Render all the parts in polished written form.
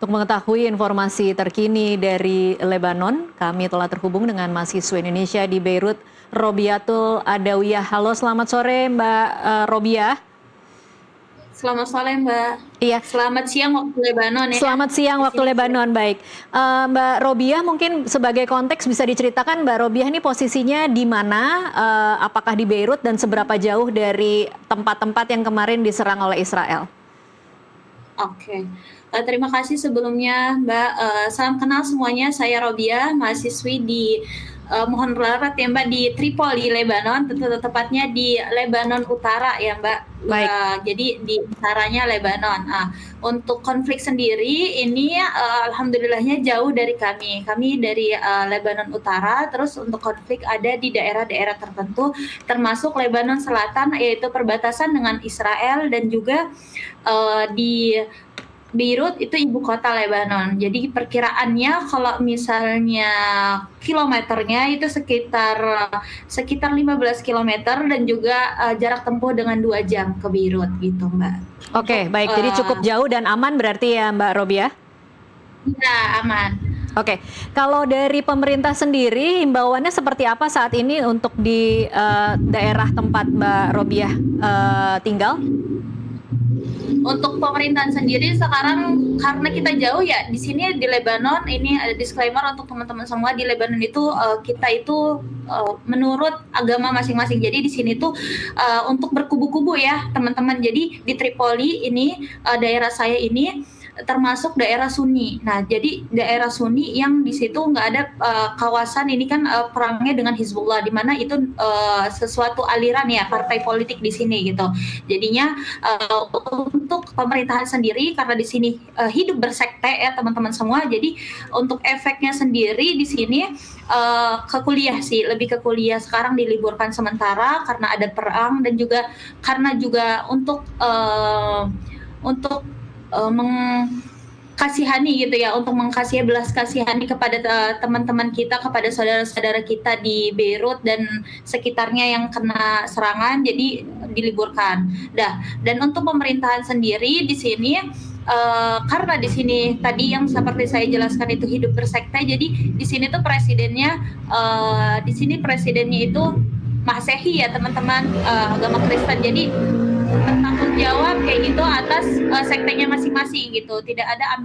Untuk mengetahui informasi terkini dari Lebanon, kami telah terhubung dengan mahasiswa Indonesia di Beirut, Robiatul Adawiyah. Halo, selamat sore Mbak Robiah. Selamat sore Mbak. Iya, Selamat siang waktu Lebanon ya. selamat siang Di waktu sini siang. Lebanon, baik. Mbak Robiah, mungkin sebagai konteks bisa diceritakan Mbak Robiah ini posisinya di mana, apakah di Beirut dan seberapa jauh dari tempat-tempat yang kemarin diserang oleh Israel? Oke. Terima kasih sebelumnya Mbak. Salam kenal semuanya. Saya Robiah, mahasiswi di mohon maaf ya Mbak di Tripoli, Lebanon. Tepatnya di Lebanon Utara ya Mbak. Baik. Jadi di utaranya Lebanon. Untuk konflik sendiri ini alhamdulillahnya jauh dari kami. Kami dari Lebanon Utara. Terus untuk konflik ada di daerah-daerah tertentu, termasuk Lebanon Selatan, yaitu perbatasan dengan Israel, dan juga di Beirut itu ibu kota Lebanon. Jadi perkiraannya kalau misalnya kilometernya itu sekitar 15 kilometer, dan juga jarak tempuh dengan 2 jam ke Beirut gitu Mbak. Oke, Untuk baik. Jadi cukup jauh dan aman berarti ya Mbak Robiah? ya aman. Oke, kalau dari pemerintah sendiri, himbauannya seperti apa saat ini untuk di daerah tempat Mbak Robiah tinggal? Untuk pemerintahan sendiri sekarang karena kita jauh ya, di sini di Lebanon ini ada disclaimer untuk teman-teman semua, di Lebanon itu kita itu menurut agama masing-masing. Jadi di sini tuh untuk berkubu-kubu ya teman-teman. Jadi di Tripoli ini daerah saya ini termasuk daerah Sunni. Nah, jadi daerah Sunni yang di situ nggak ada kawasan ini kan perangnya dengan Hizbullah, di mana itu sesuatu aliran ya partai politik di sini gitu. Jadinya untuk pemerintahan sendiri karena di sini hidup bersekte ya teman-teman semua. Jadi untuk efeknya sendiri di sini ke kuliah sih, lebih ke kuliah. Sekarang diliburkan sementara karena ada perang, dan juga karena juga untuk mengkasihani gitu ya, untuk mengkasih belas kasihani kepada teman-teman kita, kepada saudara-saudara kita di Beirut dan sekitarnya yang kena serangan, jadi diliburkan. Dan untuk pemerintahan sendiri di sini karena di sini tadi yang seperti saya jelaskan itu hidup bersekte, jadi di sini tuh presidennya itu Masehi ya teman-teman, agama Kristen. Jadi bertanggung jawab kayak gitu atas sektenya masing-masing gitu. Tidak ada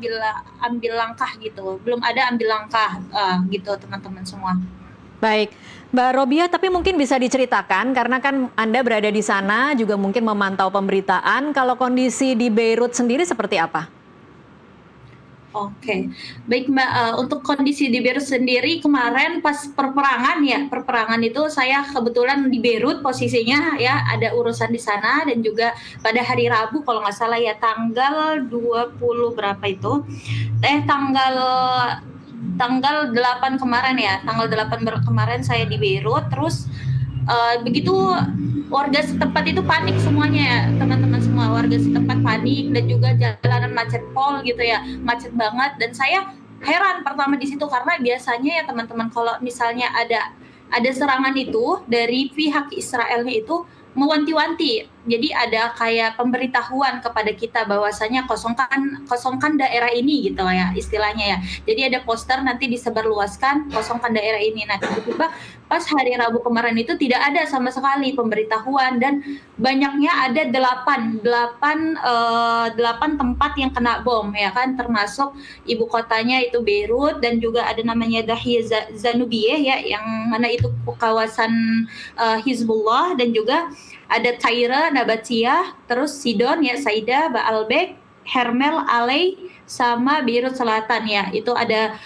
ambil langkah gitu. Belum ada ambil langkah gitu teman-teman semua. Baik, Mbak Robiah, tapi mungkin bisa diceritakan karena kan Anda berada di sana juga mungkin memantau pemberitaan. Kalau kondisi di Beirut sendiri seperti apa? Oke, baik Mbak. Untuk kondisi di Beirut sendiri kemarin pas perperangan itu saya kebetulan di Beirut posisinya ya, ada urusan di sana, dan juga pada hari Rabu kalau nggak salah ya, tanggal 20 berapa itu, tanggal 8 kemarin ya, tanggal 8 kemarin saya di Beirut. Terus begitu warga setempat itu panik semuanya ya teman-teman semua, warga setempat panik, dan juga jalanan macet pol gitu ya, macet banget. Dan saya heran pertama di situ karena biasanya ya teman-teman kalau misalnya ada serangan itu dari pihak Israelnya itu mewanti-wanti. Jadi ada kayak pemberitahuan kepada kita bahwasanya kosongkan daerah ini gitu ya istilahnya ya. Jadi ada poster nanti disebarluaskan, kosongkan daerah ini. Nah, tiba-tiba pas hari Rabu kemarin itu tidak ada sama sekali pemberitahuan, dan banyaknya ada 8 tempat yang kena bom ya kan, termasuk ibu kotanya itu Beirut, dan juga ada namanya Dahiyah Zanubiyeh ya, yang mana itu kawasan Hizbullah, dan juga ada Tyre, Nabatiyah, terus Sidon ya, Saida, Baalbek, Hermel, Alei, sama Beirut Selatan ya. Itu ada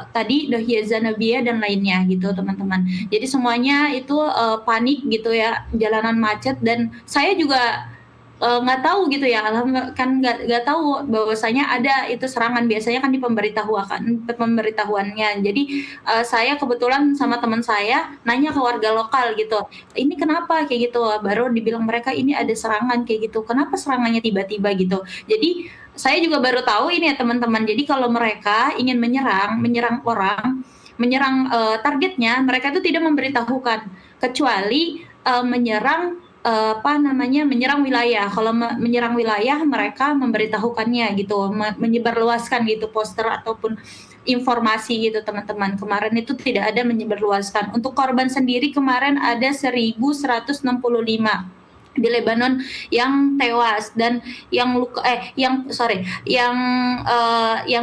tadi Dahiyah Zanubiyeh dan lainnya gitu teman-teman. Jadi semuanya itu panik gitu ya, jalanan macet, dan saya juga nggak tahu gitu ya, kan nggak tahu bahwasanya ada itu serangan. Biasanya kan di pemberitahuannya. Jadi saya kebetulan sama teman saya nanya ke warga lokal gitu, ini kenapa kayak gitu, baru dibilang mereka ini ada serangan kayak gitu. Kenapa serangannya tiba-tiba gitu. Jadi saya juga baru tahu ini ya teman-teman. Jadi kalau mereka ingin menyerang orang, menyerang targetnya, mereka itu tidak memberitahukan, kecuali menyerang menyerang wilayah. Kalau menyerang wilayah mereka memberitahukannya gitu, menyebarluaskan gitu poster ataupun informasi gitu teman-teman. Kemarin itu tidak ada menyebarluaskan. Untuk korban sendiri kemarin ada 1.165 di Lebanon yang tewas, dan yang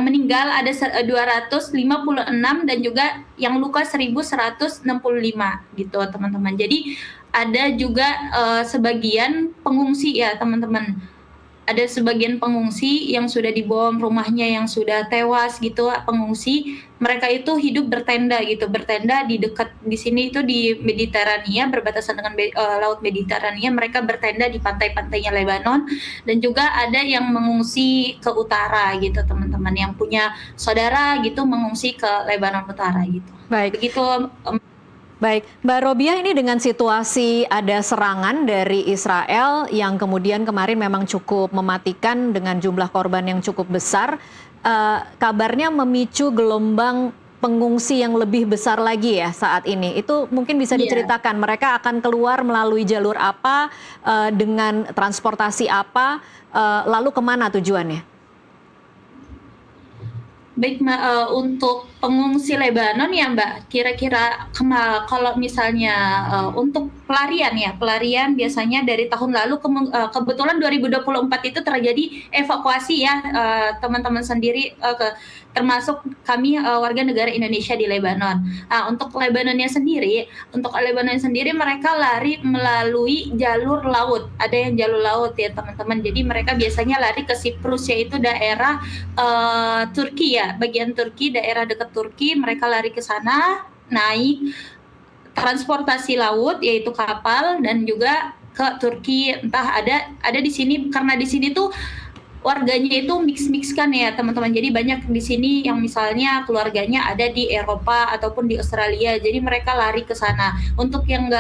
meninggal ada 256, dan juga yang luka 1.165 gitu teman-teman. Jadi ada juga sebagian pengungsi ya teman-teman. Ada sebagian pengungsi yang sudah dibom rumahnya, yang sudah tewas gitu. Pengungsi mereka itu hidup bertenda gitu, bertenda di dekat di sini itu di Mediterania, berbatasan dengan Laut Mediterania. Mereka bertenda di pantai-pantainya Lebanon, dan juga ada yang mengungsi ke utara gitu teman-teman, yang punya saudara gitu mengungsi ke Lebanon Utara gitu. Baik. Begitu. Baik, Mbak Robiah, ini dengan situasi ada serangan dari Israel yang kemudian kemarin memang cukup mematikan dengan jumlah korban yang cukup besar, kabarnya memicu gelombang pengungsi yang lebih besar lagi ya saat ini. Itu mungkin bisa diceritakan, mereka akan keluar melalui jalur apa, dengan transportasi apa, lalu kemana tujuannya? Baik, untuk pengungsi Lebanon ya Mbak, kira-kira kalau misalnya untuk pelarian biasanya dari tahun lalu, kebetulan 2024 itu terjadi evakuasi ya teman-teman sendiri, termasuk kami warga negara Indonesia di Lebanon. Nah, untuk Lebanonnya sendiri mereka lari melalui jalur laut. Ada yang jalur laut ya teman-teman. Jadi mereka biasanya lari ke Siprus, yaitu daerah Turki ya, bagian Turki, daerah dekat Turki. Mereka lari ke sana, naik transportasi laut yaitu kapal, dan juga ke Turki. Entah ada di sini, karena di sini tuh warganya itu mix kan ya teman-teman. Jadi banyak di sini yang misalnya keluarganya ada di Eropa ataupun di Australia. Jadi mereka lari ke sana. Untuk yang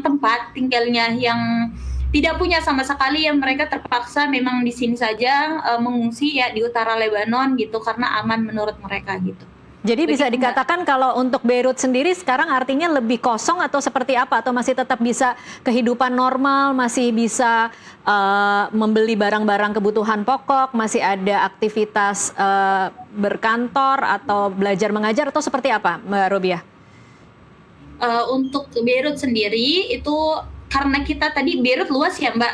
tempat tinggalnya yang tidak punya sama sekali, yang mereka terpaksa memang di sini saja mengungsi ya di utara Lebanon gitu, karena aman menurut mereka gitu. Jadi bisa dikatakan kalau untuk Beirut sendiri sekarang artinya lebih kosong atau seperti apa? Atau masih tetap bisa kehidupan normal, masih bisa membeli barang-barang kebutuhan pokok, masih ada aktivitas berkantor atau belajar mengajar, atau seperti apa Mbak Robiah? Untuk Beirut sendiri itu karena kita tadi Beirut luas ya Mbak,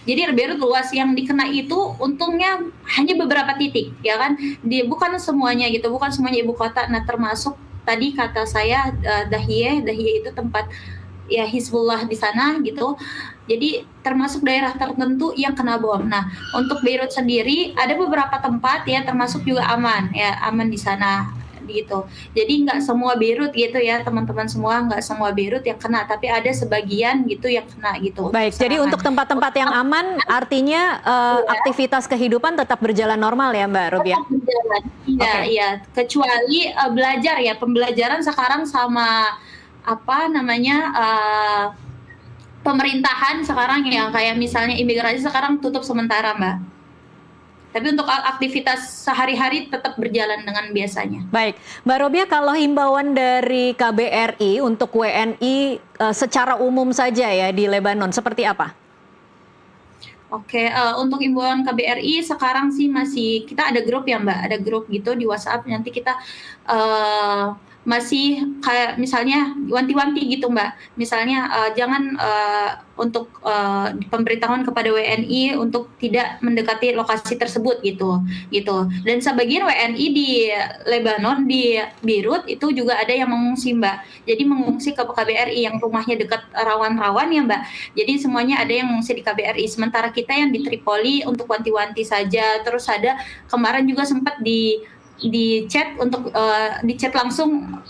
jadi Beirut luas, yang dikena itu untungnya hanya beberapa titik ya kan, bukan semuanya gitu, bukan semuanya ibu kota. Nah, termasuk tadi kata saya Dahiyeh itu tempat ya Hizbullah di sana gitu. Jadi termasuk daerah tertentu yang kena bom. Nah, untuk Beirut sendiri ada beberapa tempat ya, termasuk juga aman di sana gitu. Jadi nggak semua Beirut gitu ya teman-teman semua, nggak semua Beirut yang kena, tapi ada sebagian gitu yang kena gitu. Baik, jadi untuk tempat-tempat yang aman artinya aktivitas kehidupan tetap berjalan normal ya Mbak Robiah? Tetap berjalan, iya. Kecuali belajar ya, pembelajaran sekarang sama pemerintahan sekarang yang kayak misalnya imigrasi sekarang tutup sementara Mbak. Tapi untuk aktivitas sehari-hari tetap berjalan dengan biasanya. Baik, Mbak Robiah, kalau himbauan dari KBRI untuk WNI secara umum saja ya di Lebanon, seperti apa? Oke, untuk himbauan KBRI sekarang sih masih, kita ada grup ya Mbak, ada grup gitu di WhatsApp, nanti kita masih kayak misalnya wanti-wanti gitu Mbak, misalnya jangan untuk pemberitahuan kepada WNI untuk tidak mendekati lokasi tersebut gitu. Dan sebagian WNI di Lebanon, di Beirut itu juga ada yang mengungsi Mbak. Jadi mengungsi ke KBRI yang rumahnya dekat rawan-rawan ya Mbak. Jadi semuanya ada yang mengungsi di KBRI. Sementara kita yang di Tripoli untuk wanti-wanti saja. Terus ada kemarin juga sempat di chat untuk di chat langsung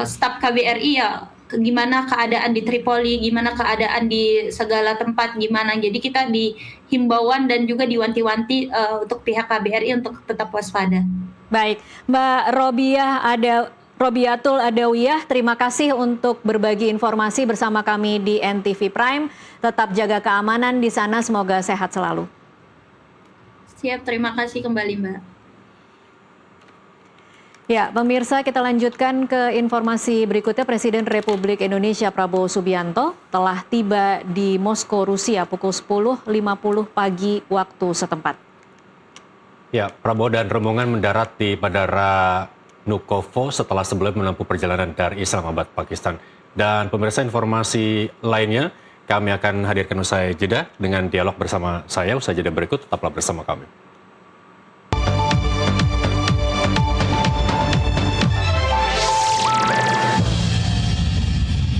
staf KBRI ya, gimana keadaan di Tripoli, gimana keadaan di segala tempat, gimana. Jadi kita di himbauan dan juga diwanti-wanti untuk pihak KBRI untuk tetap waspada. Baik, Mbak Robiatul Adawiyah, terima kasih untuk berbagi informasi bersama kami di NTV Prime. Tetap jaga keamanan di sana, semoga sehat selalu. Siap, terima kasih kembali Mbak. Ya, pemirsa, kita lanjutkan ke informasi berikutnya. Presiden Republik Indonesia Prabowo Subianto telah tiba di Moskow, Rusia pukul 10.50 pagi waktu setempat. Ya, Prabowo dan rombongan mendarat di Bandara Vnukovo setelah sebelum menempuh perjalanan dari Islamabad, Pakistan. Dan pemirsa, informasi lainnya kami akan hadirkan usai jeda dengan dialog bersama saya. Usai jeda berikut, tetaplah bersama kami.